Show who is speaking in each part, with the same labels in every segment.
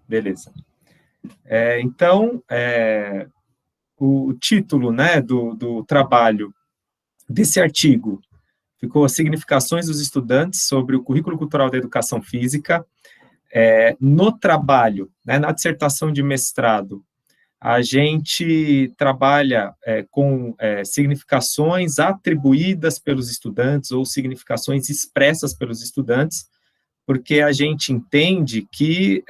Speaker 1: Beleza. Então, o título, né, do trabalho desse artigo ficou Significações dos estudantes sobre o currículo cultural da educação física. No trabalho, né, na dissertação de mestrado, a gente trabalha com significações atribuídas pelos estudantes ou significações expressas pelos estudantes, porque a gente entende que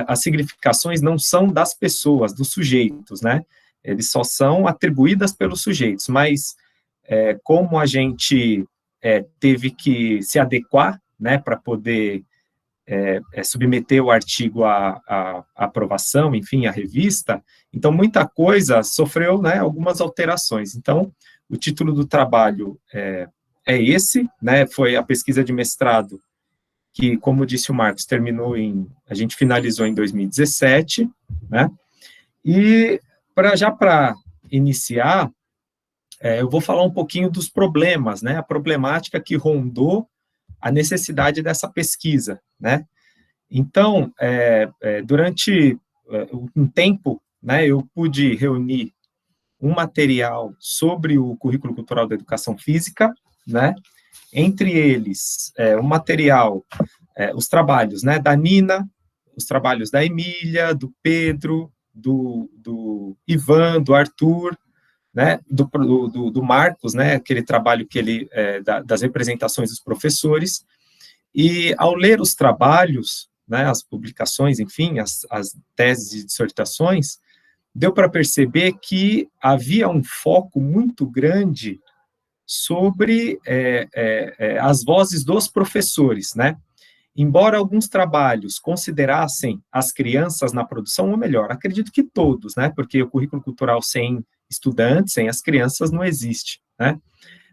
Speaker 1: as significações não são das pessoas, dos sujeitos, né? Eles só são atribuídas pelos sujeitos, mas como a gente teve que se adequar, né, para poder submeter o artigo à aprovação, enfim, à revista, então muita coisa sofreu, né, algumas alterações. Então, o título do trabalho é esse, né, foi a pesquisa de mestrado que, como disse o Marcos, a gente finalizou em 2017, né, e para iniciar, eu vou falar um pouquinho dos problemas, né, a problemática que rondou a necessidade dessa pesquisa, né. Então, durante um tempo, né, eu pude reunir um material sobre o currículo cultural da educação física, né, entre eles, o material, os trabalhos, né, da Nina, os trabalhos da Emília, do Pedro, do Ivan, do Arthur, né, do Marcos, né, aquele trabalho que ele, das representações dos professores, e ao ler os trabalhos, né, as publicações, enfim, as teses e dissertações, deu para perceber que havia um foco muito grande sobre as vozes dos professores, né? Embora alguns trabalhos considerassem as crianças na produção, ou melhor, acredito que todos, né? Porque o currículo cultural sem estudantes, sem as crianças, não existe, né?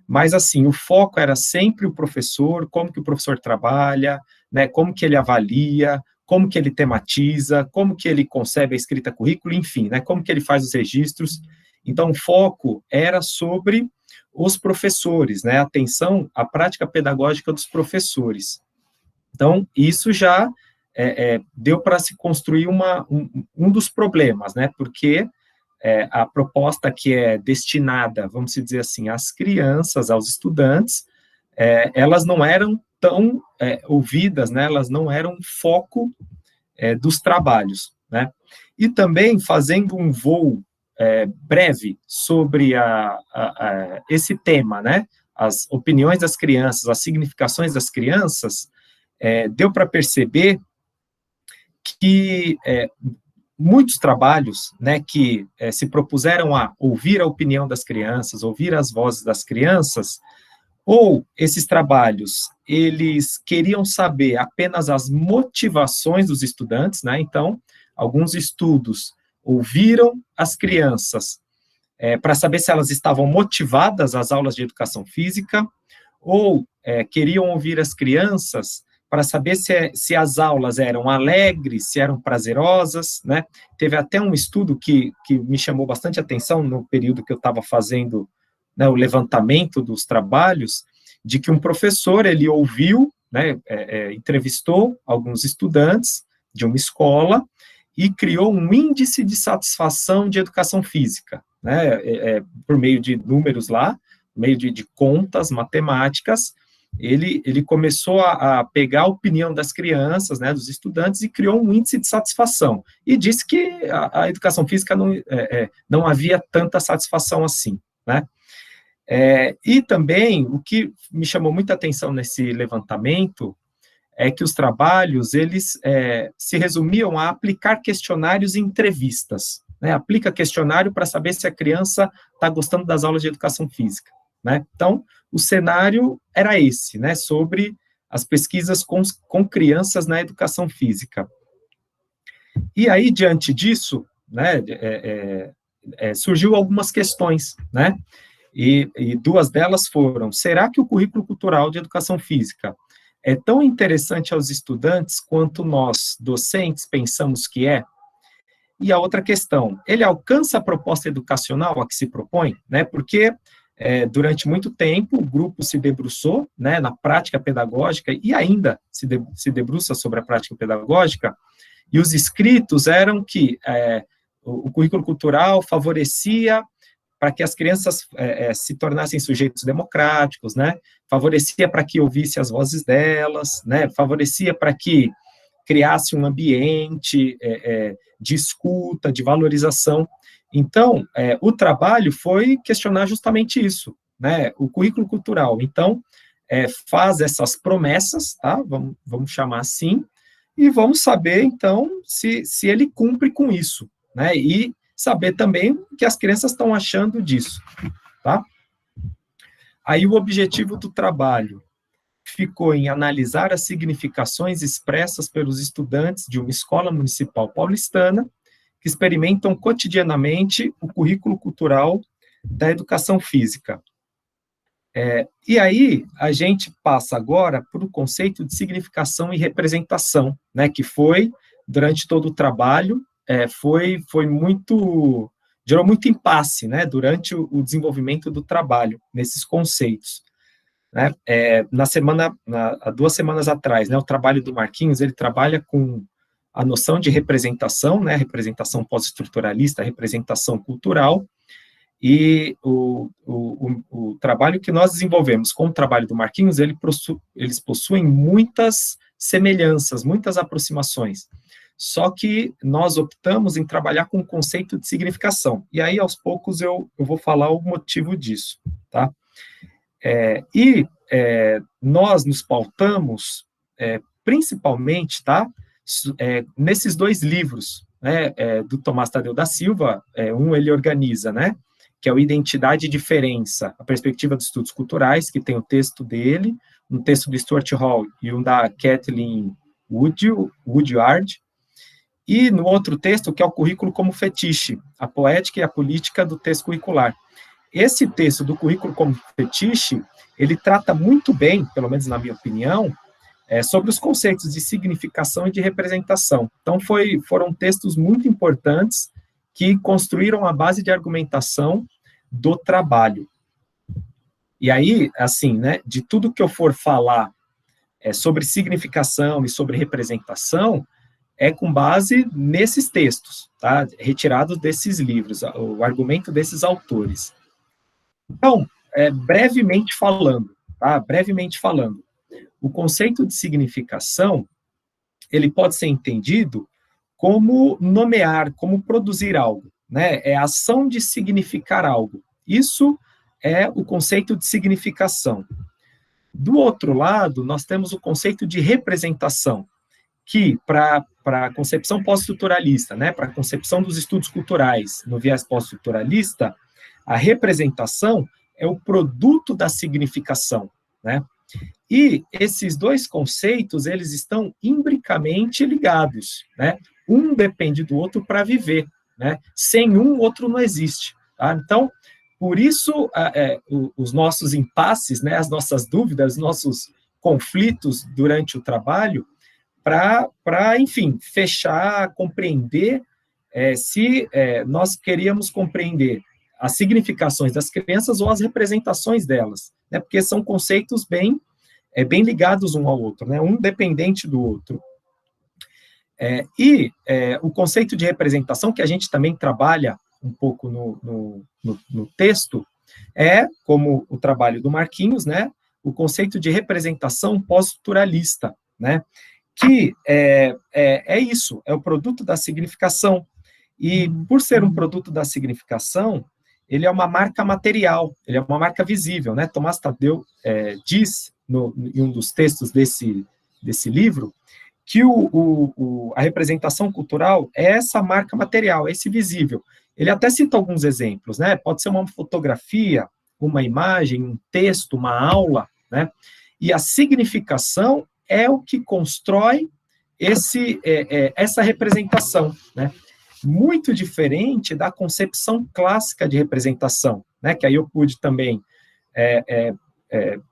Speaker 1: Mas, assim, o foco era sempre o professor, como que o professor trabalha, né? Como que ele avalia, como que ele tematiza, como que ele concebe a escrita currículo, enfim, né? Como que ele faz os registros. Então, o foco era sobre os professores, né? Atenção à prática pedagógica dos professores. Então, isso já deu para se construir um dos problemas, né? Porque a proposta que é destinada, vamos dizer assim, às crianças, aos estudantes, elas não eram tão ouvidas, né? Elas não eram foco dos trabalhos, né? E também fazendo um voo breve sobre esse tema, né? As opiniões das crianças, as significações das crianças, deu para perceber que muitos trabalhos, né, que se propuseram a ouvir a opinião das crianças, ouvir as vozes das crianças, ou esses trabalhos, eles queriam saber apenas as motivações dos estudantes, né, então, alguns estudos ouviram as crianças para saber se elas estavam motivadas às aulas de educação física, ou queriam ouvir as crianças para saber se as aulas eram alegres, se eram prazerosas, né? Teve até um estudo que me chamou bastante atenção no período que eu estava fazendo, né, o levantamento dos trabalhos, de que um professor, ele ouviu, né, entrevistou alguns estudantes de uma escola e criou um índice de satisfação de educação física, né, por meio de números lá, meio de contas matemáticas. Ele começou a pegar a opinião das crianças, né, dos estudantes, e criou um índice de satisfação, e disse que a educação física não havia tanta satisfação assim, né. E também, o que me chamou muita atenção nesse levantamento, é que os trabalhos, eles se resumiam a aplicar questionários e entrevistas, né, aplica questionário para saber se a criança está gostando das aulas de educação física, né. Então, o cenário era esse, né, sobre as pesquisas com crianças na educação física. E aí, diante disso, né, surgiu algumas questões, né, e duas delas foram: será que o currículo cultural de educação física é tão interessante aos estudantes quanto nós, docentes, pensamos que é? E a outra questão: ele alcança a proposta educacional a que se propõe, né, porque durante muito tempo, o grupo se debruçou, né, na prática pedagógica, e ainda se debruça sobre a prática pedagógica, E os escritos eram que o currículo cultural favorecia para que as crianças se tornassem sujeitos democráticos, né? Favorecia para que ouvisse as vozes delas, né? Favorecia para que criasse um ambiente de escuta, de valorização. Então, o trabalho foi questionar justamente isso, né? O currículo cultural. Então, faz essas promessas, tá? Vamos chamar assim, e vamos saber, então, se ele cumpre com isso, né? E saber também o que as crianças estão achando disso, tá? Aí o objetivo do trabalho ficou em analisar as significações expressas pelos estudantes de uma escola municipal paulistana que experimentam cotidianamente o currículo cultural da educação física. E aí, a gente passa agora para o conceito de significação e representação, né, que foi, durante todo o trabalho, gerou muito impasse, né, durante o desenvolvimento do trabalho, nesses conceitos. Né? Há 2 semanas atrás, né, o trabalho do Marquinhos, ele trabalha com a noção de representação, né, representação pós-estruturalista, representação cultural, e o trabalho que nós desenvolvemos com o trabalho do Marquinhos, eles possuem muitas semelhanças, muitas aproximações, só que nós optamos em trabalhar com o conceito de significação, e aí, aos poucos, eu vou falar o motivo disso, tá? Nós nos pautamos, principalmente, tá, nesses 2 livros, né, do Tomás Tadeu da Silva, ele organiza, né, que é o Identidade e Diferença, a Perspectiva dos Estudos Culturais, que tem o texto dele, um texto do Stuart Hall e um da Kathleen Woodyard, e no outro texto, que é o Currículo como Fetiche, a Poética e a Política do Texto Curricular. Esse texto do Currículo como Fetiche, ele trata muito bem, pelo menos na minha opinião, sobre os conceitos de significação e de representação. Então, foram textos muito importantes que construíram a base de argumentação do trabalho. E aí, assim, né, de tudo que eu for falar sobre significação e sobre representação, com base nesses textos, tá, retirados desses livros, o argumento desses autores. Então, brevemente falando, o conceito de significação, ele pode ser entendido como nomear, como produzir algo, né? É a ação de significar algo. Isso é o conceito de significação. Do outro lado, nós temos o conceito de representação, que, para a concepção pós-estruturalista, né, para a concepção dos estudos culturais no viés pós-estruturalista, a representação é o produto da significação, né? E esses 2 conceitos, eles estão imbricamente ligados, né? Um depende do outro para viver, né? Sem um, o outro não existe, tá? Então, por isso, os nossos impasses, né, as nossas dúvidas, nossos conflitos durante o trabalho, para, enfim, fechar, compreender, se nós queríamos compreender as significações das crianças ou as representações delas, né, porque são conceitos bem ligados um ao outro, né, um dependente do outro. O conceito de representação, que a gente também trabalha um pouco no texto, como o trabalho do Marquinhos, né, o conceito de representação pós-estruturalista, né, que é isso, é o produto da significação, e por ser um produto da significação, ele é uma marca material, ele é uma marca visível, né? Tomás Tadeu diz, em um dos textos desse livro, que a representação cultural é essa marca material, é esse visível. Ele até cita alguns exemplos, né? Pode ser uma fotografia, uma imagem, um texto, uma aula, né? E a significação é o que constrói essa representação, né? Muito diferente da concepção clássica de representação, né? Que aí eu pude também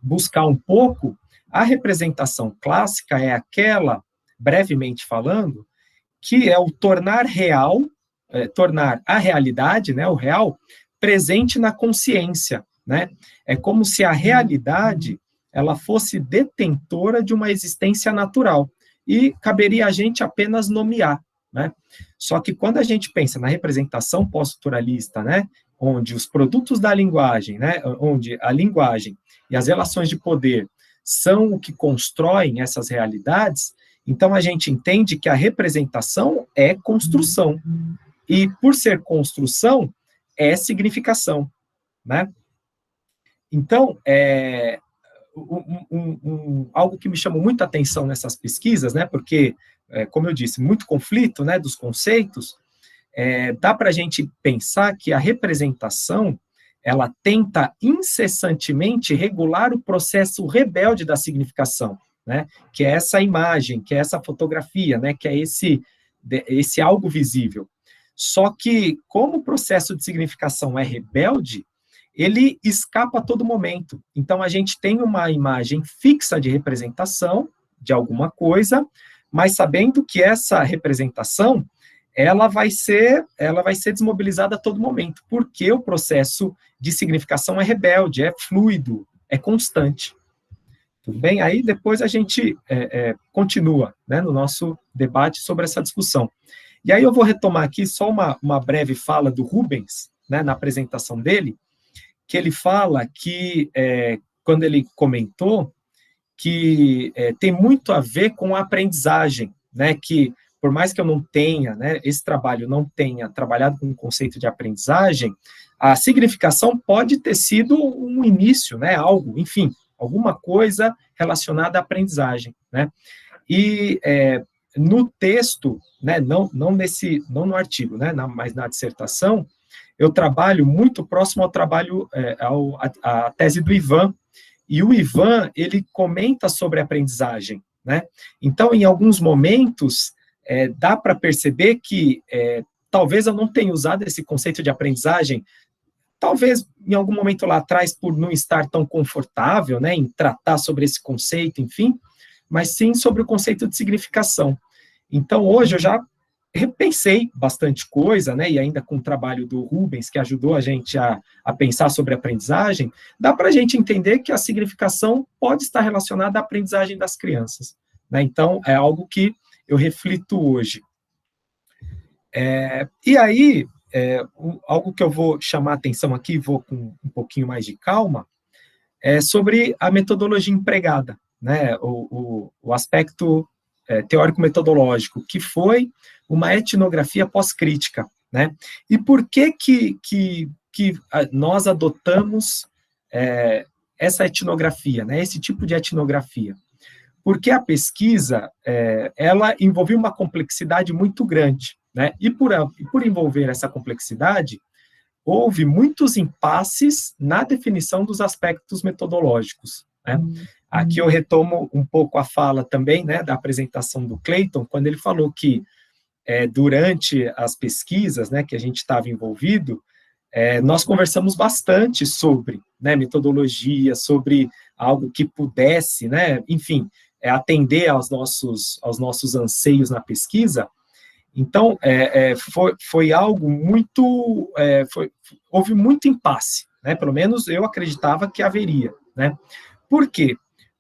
Speaker 1: buscar um pouco. A representação clássica é aquela, brevemente falando, que é o tornar real, tornar a realidade, né, o real, presente na consciência, né? É como se a realidade ela fosse detentora de uma existência natural, e caberia a gente apenas nomear, né? Só que quando a gente pensa na representação pós-estruturalista, né, onde os produtos da linguagem, né, onde a linguagem e as relações de poder são o que constroem essas realidades, então a gente entende que a representação é construção. E por ser construção, é significação, né? Então, algo que me chamou muita atenção nessas pesquisas, né, porque, como eu disse, muito conflito, né, dos conceitos, dá para a gente pensar que a representação, ela tenta incessantemente regular o processo rebelde da significação, né, que é essa imagem, que é essa fotografia, né, que é esse algo visível. Só que, como o processo de significação é rebelde, ele escapa a todo momento. Então, a gente tem uma imagem fixa de representação de alguma coisa, mas sabendo que essa representação, ela vai ser desmobilizada a todo momento, porque o processo de significação é rebelde, é fluido, é constante. Tudo bem? Aí, depois, a gente continua, né, no nosso debate sobre essa discussão. E aí eu vou retomar aqui só uma breve fala do Rubens, né, na apresentação dele, que ele fala que, quando ele comentou, que tem muito a ver com a aprendizagem, né, que por mais que eu não tenha, né, esse trabalho não tenha trabalhado com o conceito de aprendizagem, a significação pode ter sido um início, né, algo, enfim, alguma coisa relacionada à aprendizagem, né, e no texto, né, não no artigo, né, mas na dissertação, eu trabalho muito próximo ao trabalho, à tese do Ivan, e o Ivan, ele comenta sobre a aprendizagem, né? Então, em alguns momentos, dá para perceber que talvez eu não tenha usado esse conceito de aprendizagem, talvez em algum momento lá atrás, por não estar tão confortável, né, em tratar sobre esse conceito, enfim, mas sim sobre o conceito de significação. Então, hoje eu já repensei bastante coisa, né, e ainda com o trabalho do Rubens, que ajudou a gente a pensar sobre a aprendizagem, dá para a gente entender que a significação pode estar relacionada à aprendizagem das crianças, né, então é algo que eu reflito hoje. E aí, algo que eu vou chamar a atenção aqui, vou com um pouquinho mais de calma, é sobre a metodologia empregada, né, o aspecto teórico-metodológico, que foi uma etnografia pós-crítica, né? E por que nós adotamos essa etnografia, né? Esse tipo de etnografia? Porque a pesquisa, ela envolveu uma complexidade muito grande, né? E por envolver essa complexidade, houve muitos impasses na definição dos aspectos metodológicos, né? Aqui eu retomo um pouco a fala também, né, da apresentação do Clayton, quando ele falou que durante as pesquisas, né, que a gente estava envolvido, nós conversamos bastante sobre, né, metodologia, sobre algo que pudesse, né, enfim, atender aos nossos anseios na pesquisa. Então, foi algo muito, houve muito impasse, né, pelo menos eu acreditava que haveria, né. Por quê?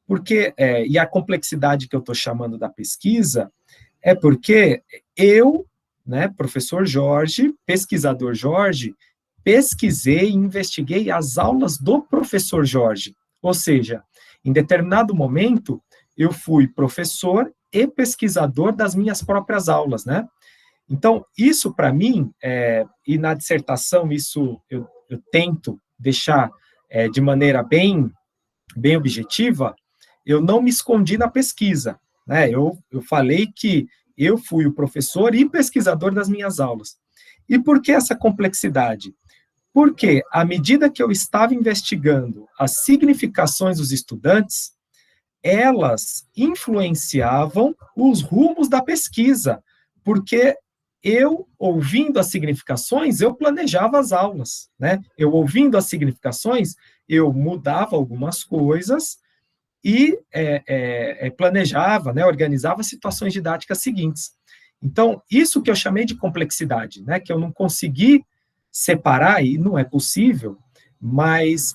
Speaker 1: Porque, e a complexidade que eu estou chamando da pesquisa, é porque eu, né, professor Jorge, pesquisador Jorge, pesquisei e investiguei as aulas do professor Jorge. Ou seja, em determinado momento, eu fui professor e pesquisador das minhas próprias aulas, né? Então, isso para mim, e na dissertação, isso eu tento deixar de maneira bem objetiva, eu não me escondi na pesquisa, né? Eu falei que eu fui o professor e pesquisador das minhas aulas. E por que essa complexidade? Porque, à medida que eu estava investigando as significações dos estudantes, elas influenciavam os rumos da pesquisa, porque eu, ouvindo as significações, eu planejava as aulas, né? Eu, ouvindo as significações, eu mudava algumas coisas e planejava, né, organizava situações didáticas seguintes. Então, isso que eu chamei de complexidade, né, que eu não consegui separar, e não é possível, mas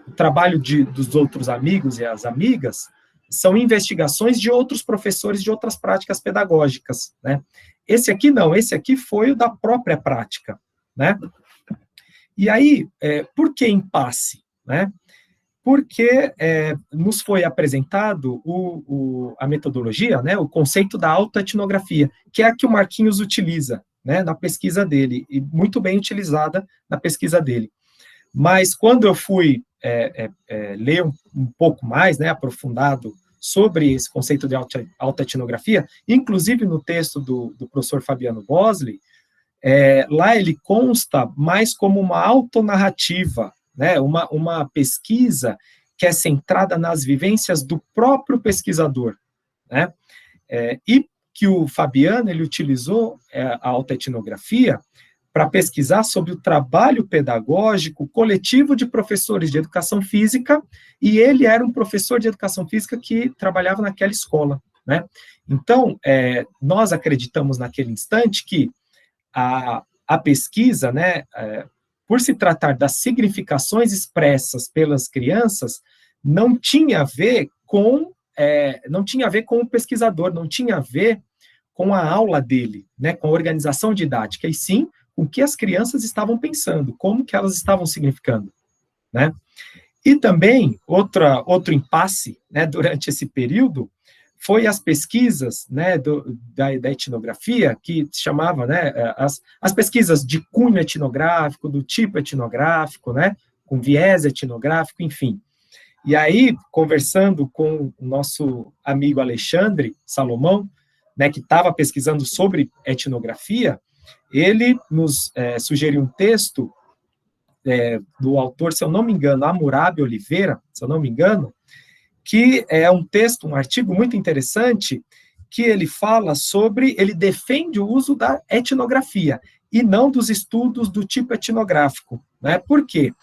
Speaker 1: o trabalho dos outros amigos e as amigas são investigações de outros professores de outras práticas pedagógicas, né? Esse aqui não, esse aqui foi o da própria prática, né? E aí, por que impasse, né? Porque nos foi apresentado a metodologia, né, o conceito da autoetnografia, que é a que o Marquinhos utiliza, né, na pesquisa dele, e muito bem utilizada na pesquisa dele. Mas quando eu fui ler um pouco mais, né, aprofundado sobre esse conceito de autoetnografia, inclusive no texto do professor Fabiano Bosley, lá ele consta mais como uma autonarrativa, né, uma pesquisa que é centrada nas vivências do próprio pesquisador, né, e que o Fabiano, ele utilizou a autoetnografia para pesquisar sobre o trabalho pedagógico coletivo de professores de educação física, e ele era um professor de educação física que trabalhava naquela escola, né. Então, nós acreditamos naquele instante que a pesquisa, né, por se tratar das significações expressas pelas crianças, não tinha a ver com o pesquisador, não tinha a ver com a aula dele, né, com a organização didática, e sim com o que as crianças estavam pensando, como que elas estavam significando, né. E também, outro impasse, né, durante esse período, foi as pesquisas, né, da etnografia, que se chamava, né, as pesquisas de cunho etnográfico, do tipo etnográfico, né, com viés etnográfico, enfim. E aí, conversando com o nosso amigo Alexandre Salomão, né, que estava pesquisando sobre etnografia, ele nos sugeriu um texto do autor, se eu não me engano, Hammurabi Oliveira, se eu não me engano, que é um texto, um artigo muito interessante, que ele fala sobre, ele defende o uso da etnografia, e não dos estudos do tipo etnográfico, né? Por quê?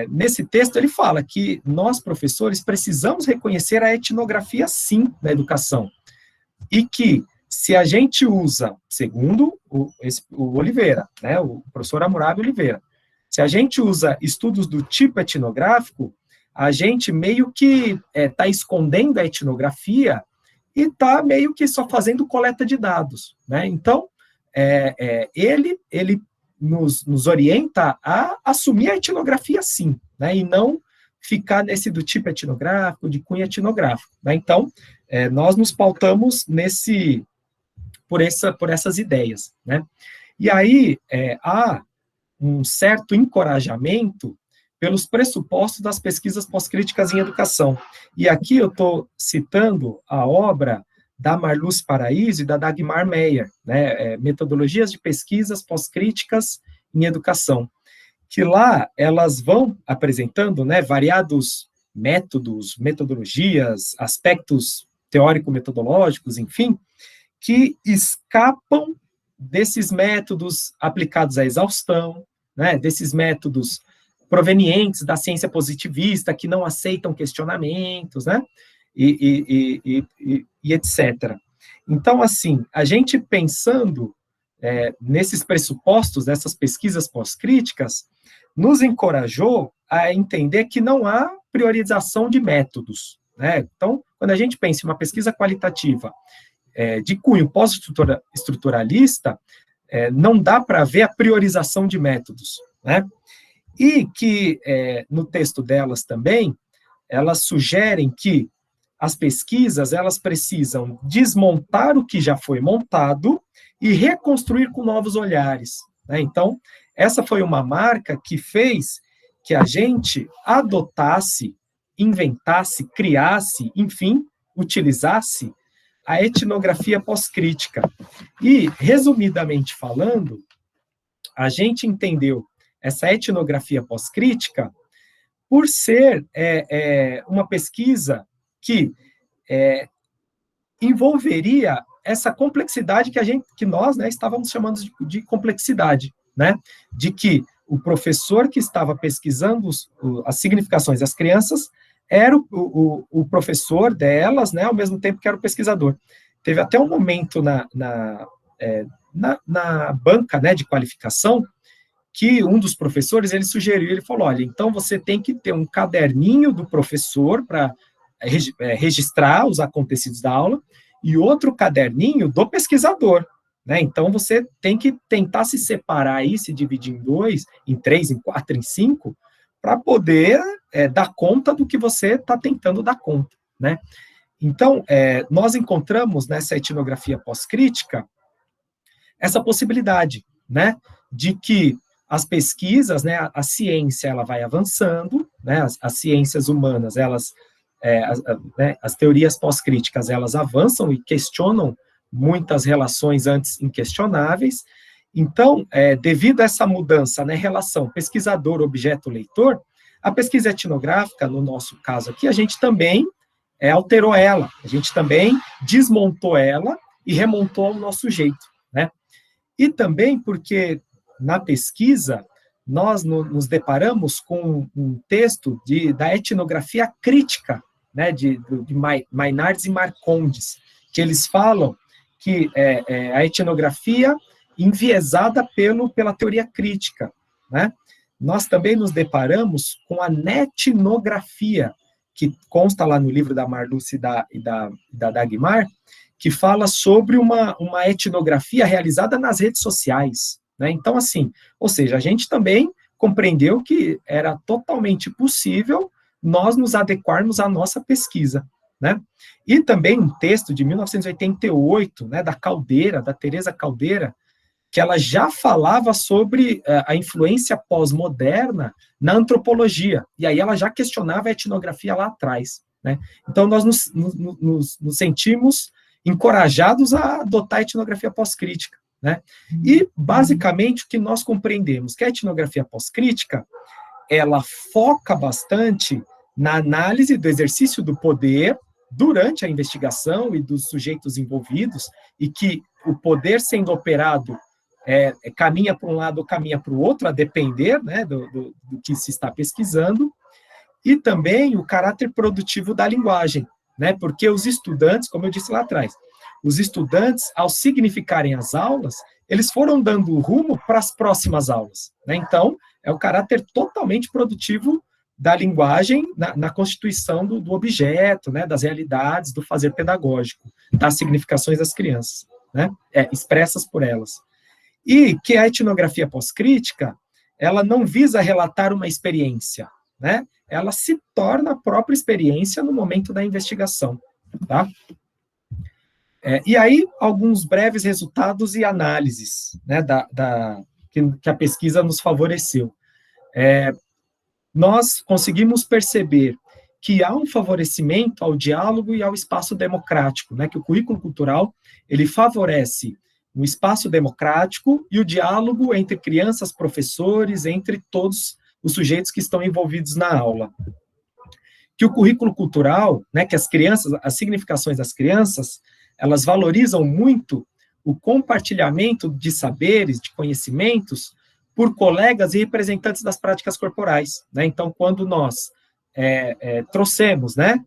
Speaker 1: Nesse texto ele fala que nós, professores, precisamos reconhecer a etnografia, sim, na educação, e que se a gente usa, segundo o Oliveira, né, o professor Hammurabi Oliveira, se a gente usa estudos do tipo etnográfico, a gente meio que está escondendo a etnografia e está meio que só fazendo coleta de dados, né? Então, ele nos orienta a assumir a etnografia, sim, né? E não ficar nesse do tipo etnográfico, de cunho etnográfico, né? Então, nós nos pautamos por essas ideias, né? E aí, há um certo encorajamento pelos pressupostos das pesquisas pós-críticas em educação. E aqui eu estou citando a obra da Marluce Paraíso e da Dagmar Meyer, né, Metodologias de Pesquisas Pós-Críticas em Educação, que lá elas vão apresentando, né, variados métodos, metodologias, aspectos teórico-metodológicos, enfim, que escapam desses métodos aplicados à exaustão, né, desses métodos provenientes da ciência positivista, que não aceitam questionamentos, né, e etc. Então, assim, a gente pensando nesses pressupostos, dessas pesquisas pós-críticas, nos encorajou a entender que não há priorização de métodos, né. Então, quando a gente pensa em uma pesquisa qualitativa de cunho pós-estruturalista, não dá para ver a priorização de métodos, né? E que, no texto delas também, elas sugerem que as pesquisas, elas precisam desmontar o que já foi montado e reconstruir com novos olhares, né? Então, essa foi uma marca que fez que a gente adotasse, inventasse, criasse, enfim, utilizasse a etnografia pós-crítica. E, resumidamente falando, a gente entendeu essa etnografia pós-crítica por ser uma pesquisa que envolveria essa complexidade que nós, né, estávamos chamando de complexidade, né, de que o professor que estava pesquisando as significações das crianças era o professor delas, né, ao mesmo tempo que era o pesquisador. Teve até um momento na banca, né, de qualificação, que um dos professores, ele sugeriu, ele falou, olha, então você tem que ter um caderninho do professor para registrar os acontecidos da aula, e outro caderninho do pesquisador, né? Então, você tem que tentar se separar aí, se dividir em 2, em 3, em 4, em 5, para poder dar conta do que você está tentando dar conta, né? Então, nós encontramos nessa etnografia pós-crítica essa possibilidade, né, de que as pesquisas, né, a ciência, ela vai avançando, né, as ciências humanas, elas, as teorias pós-críticas, elas avançam e questionam muitas relações antes inquestionáveis. Então, devido a essa mudança, né, relação pesquisador-objeto-leitor, a pesquisa etnográfica, no nosso caso aqui, a gente também alterou ela, a gente também desmontou ela e remontou ao nosso jeito, né? E também porque, na pesquisa, nós nos deparamos com um texto da etnografia crítica, né, de Maynardes e Marcondes, que eles falam que a etnografia enviesada pela teoria crítica, né? Nós também nos deparamos com a netnografia, que consta lá no livro da Marluce e da Dagmar, que fala sobre uma etnografia realizada nas redes sociais, né? Então, assim, ou seja, a gente também compreendeu que era totalmente possível nós nos adequarmos à nossa pesquisa, né? E também um texto de 1988, né, da Caldeira, da Teresa Caldeira, que ela já falava sobre a influência pós-moderna na antropologia, e aí ela já questionava a etnografia lá atrás, né? Então, nós nos sentimos encorajados a adotar a etnografia pós-crítica, né? E, basicamente, o que nós compreendemos, que a etnografia pós-crítica, ela foca bastante na análise do exercício do poder durante a investigação e dos sujeitos envolvidos, e que o poder sendo operado caminha para um lado ou caminha para o outro, a depender, né, do que se está pesquisando, e também o caráter produtivo da linguagem, né, porque os estudantes, como eu disse lá atrás, os estudantes, ao significarem as aulas, eles foram dando rumo para as próximas aulas, né? Então, é o caráter totalmente produtivo da linguagem na constituição do objeto, né, das realidades, do fazer pedagógico, das significações das crianças, né, expressas por elas. E que a etnografia pós-crítica, ela não visa relatar uma experiência, né? Ela se torna a própria experiência no momento da investigação, tá? E aí, alguns breves resultados e análises, né, que a pesquisa nos favoreceu. Nós conseguimos perceber que há um favorecimento ao diálogo e ao espaço democrático, né, que o currículo cultural, ele favorece o espaço democrático e o diálogo entre crianças, professores, entre todos os sujeitos que estão envolvidos na aula. Que o currículo cultural, né, que as crianças, as significações das crianças, elas valorizam muito o compartilhamento de saberes, de conhecimentos, por colegas e representantes das práticas corporais, né? Então, quando nós trouxemos, né,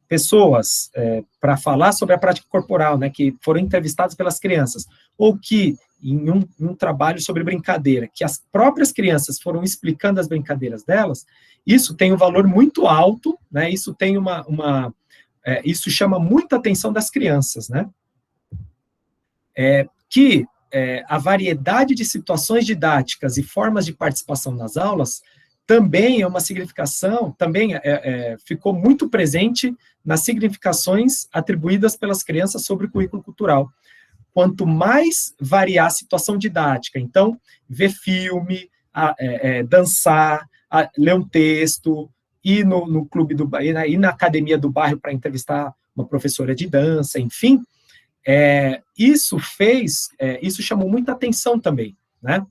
Speaker 1: pessoas para falar sobre a prática corporal, né, que foram entrevistadas pelas crianças, ou que, em um trabalho sobre brincadeira, que as próprias crianças foram explicando as brincadeiras delas, isso tem um valor muito alto, né, isso tem isso chama muita atenção das crianças, né, a variedade de situações didáticas e formas de participação nas aulas também é uma significação, também ficou muito presente nas significações atribuídas pelas crianças sobre o currículo cultural. Quanto mais variar a situação didática, então, ver filme, dançar, ler um texto, ir no clube ir na academia do bairro para entrevistar uma professora de dança, enfim, isso chamou muita atenção também, né?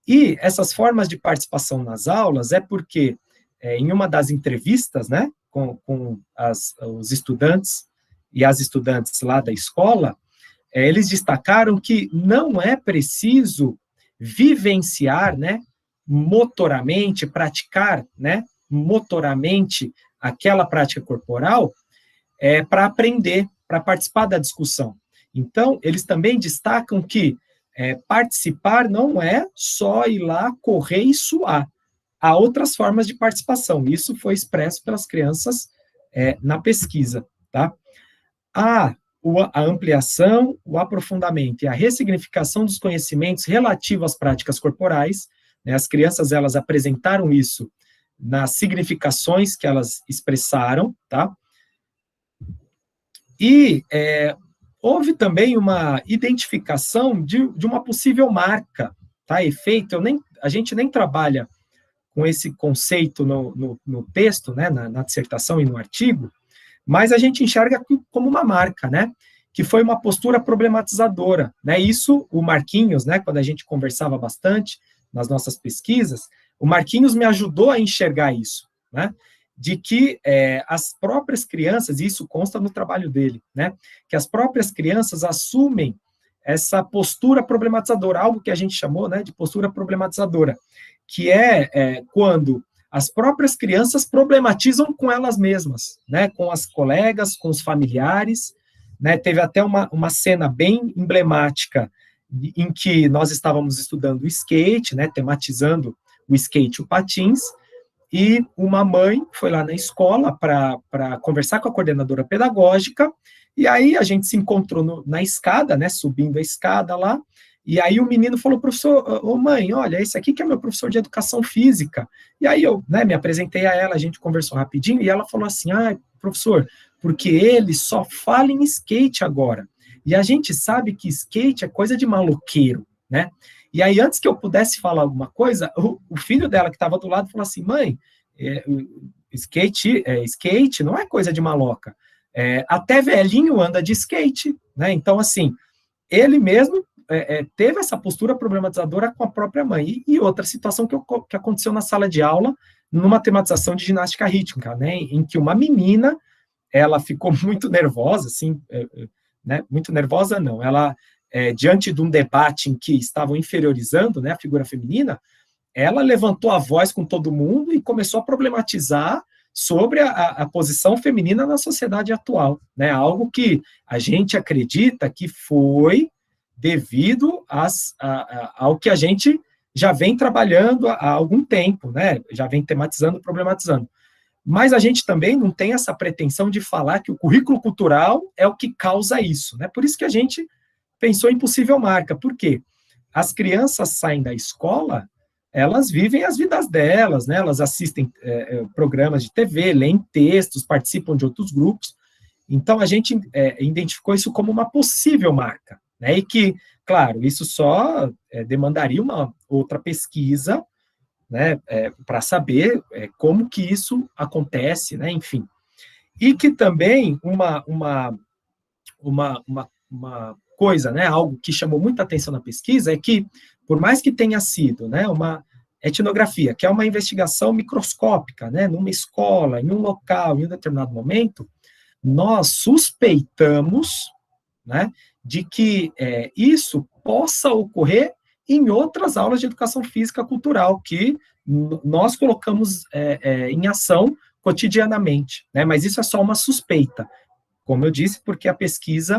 Speaker 1: E essas formas de participação nas aulas porque, em uma das entrevistas, né, com os estudantes e as estudantes lá da escola, eles destacaram que não é preciso vivenciar, né, motoramente, praticar, né, motoramente aquela prática corporal para aprender, para participar da discussão. Então, eles também destacam que participar não é só ir lá, correr e suar. Há outras formas de participação. Isso foi expresso pelas crianças na pesquisa, tá? A ampliação, o aprofundamento e a ressignificação dos conhecimentos relativos às práticas corporais, né, as crianças, elas apresentaram isso nas significações que elas expressaram, tá? E houve também uma identificação de uma possível marca, tá? Efeito, a gente nem trabalha com esse conceito no texto, né, na dissertação e no artigo, mas a gente enxerga como uma marca, né, que foi uma postura problematizadora, né, isso, o Marquinhos, né, quando a gente conversava bastante nas nossas pesquisas, o Marquinhos me ajudou a enxergar isso, né, de que as próprias crianças, e isso consta no trabalho dele, né, que as próprias crianças assumem essa postura problematizadora, algo que a gente chamou, né, de postura problematizadora, que é quando as próprias crianças problematizam com elas mesmas, né, com as colegas, com os familiares, né, teve até uma cena bem emblemática em que nós estávamos estudando o skate, né, tematizando o skate e o patins, e uma mãe foi lá na escola para conversar com a coordenadora pedagógica, e aí a gente se encontrou na escada, né, subindo a escada lá, e aí o menino falou, professor, ô mãe, olha, esse aqui que é meu professor de educação física. E aí eu, né, me apresentei a ela, a gente conversou rapidinho, e ela falou assim, professor, porque ele só fala em skate agora. E a gente sabe que skate é coisa de maloqueiro, né? E aí, antes que eu pudesse falar alguma coisa, o filho dela, que estava do lado, falou assim, mãe, skate não é coisa de maloca. Até velhinho anda de skate, né? Então, assim, ele mesmo teve essa postura problematizadora com a própria mãe. E outra situação que aconteceu na sala de aula, numa tematização de ginástica rítmica, né, em que uma menina, ela ficou muito nervosa, assim, né, muito nervosa não, ela, diante de um debate em que estavam inferiorizando, né, a figura feminina, ela levantou a voz com todo mundo e começou a problematizar sobre a posição feminina na sociedade atual, né, algo que a gente acredita que foi devido ao que a gente já vem trabalhando há algum tempo, né? Já vem tematizando, problematizando. Mas a gente também não tem essa pretensão de falar que o currículo cultural é o que causa isso, né? Por isso que a gente pensou em possível marca. Por quê? As crianças saem da escola, elas vivem as vidas delas, né? Elas assistem programas de TV, leem textos, participam de outros grupos. Então, a gente identificou isso como uma possível marca, né? E que, claro, isso só demandaria uma outra pesquisa, né, para saber como que isso acontece, né, enfim. E que também uma coisa, né, algo que chamou muita atenção na pesquisa é que, por mais que tenha sido, né, uma etnografia, que é uma investigação microscópica, né, numa escola, em um local, em um determinado momento, nós suspeitamos, né, de que isso possa ocorrer em outras aulas de educação física cultural, que nós colocamos em ação cotidianamente, né, mas isso é só uma suspeita, como eu disse, porque a pesquisa